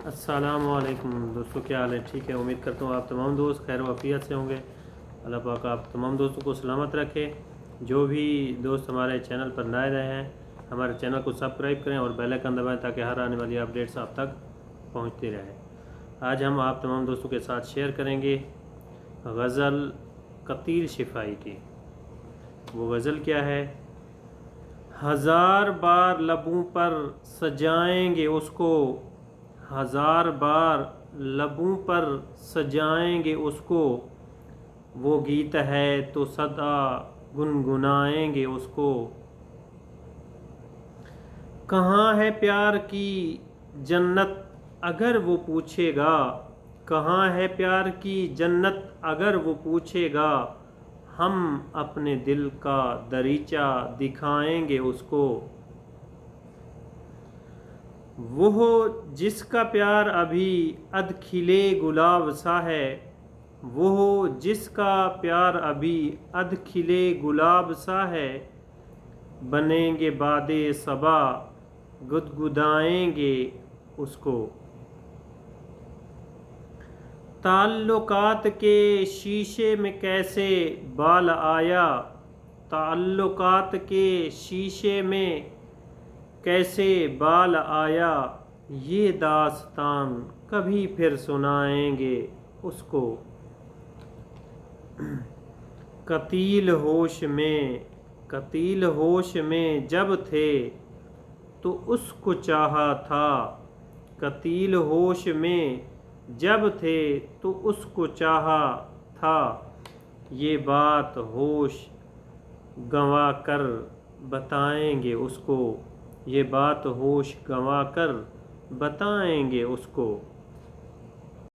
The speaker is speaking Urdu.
السلام علیکم دوستوں، کیا حال ہے؟ ٹھیک ہے، امید کرتا ہوں آپ تمام دوست خیر و عافیت سے ہوں گے۔ اللہ پاک آپ تمام دوستوں کو سلامت رکھے۔ جو بھی دوست ہمارے چینل پر نئے رہے ہیں، ہمارے چینل کو سبسکرائب کریں اور بیل آئیکن دبائیں تاکہ ہر آنے والی اپڈیٹس آپ تک پہنچتی رہے۔ آج ہم آپ تمام دوستوں کے ساتھ شیئر کریں گے غزل قتیل شفائی کی۔ وہ غزل کیا ہے؟ ہزار بار لبوں پر سجائیں گے اس کو، ہزار بار لبوں پر سجائیں گے اس کو، وہ گیت ہے تو صدا گنگنائیں گے اس کو۔ کہاں ہے پیار کی جنت اگر وہ پوچھے گا، کہاں ہے پیار کی جنت اگر وہ پوچھے گا، ہم اپنے دل کا دریچہ دکھائیں گے اس کو۔ وہ جس کا پیار ابھی ادھ کھلے گلاب سا ہے، وہ جس کا پیار ابھی ادھ کھلے گلاب سا ہے، بنیں گے باد صبا گدگدائیں گے اس کو۔ تعلقات کے شیشے میں کیسے بال آیا، تعلقات کے شیشے میں کیسے بال آیا، یہ داستان کبھی پھر سنائیں گے اس کو۔ قتیل ہوش میں جب تھے تو اس کو چاہا تھا، قتیل ہوش میں جب تھے تو اس کو چاہا تھا، یہ بات ہوش گنوا کر بتائیں گے اس کو، یہ بات ہوش گنوا کر بتائیں گے اس کو۔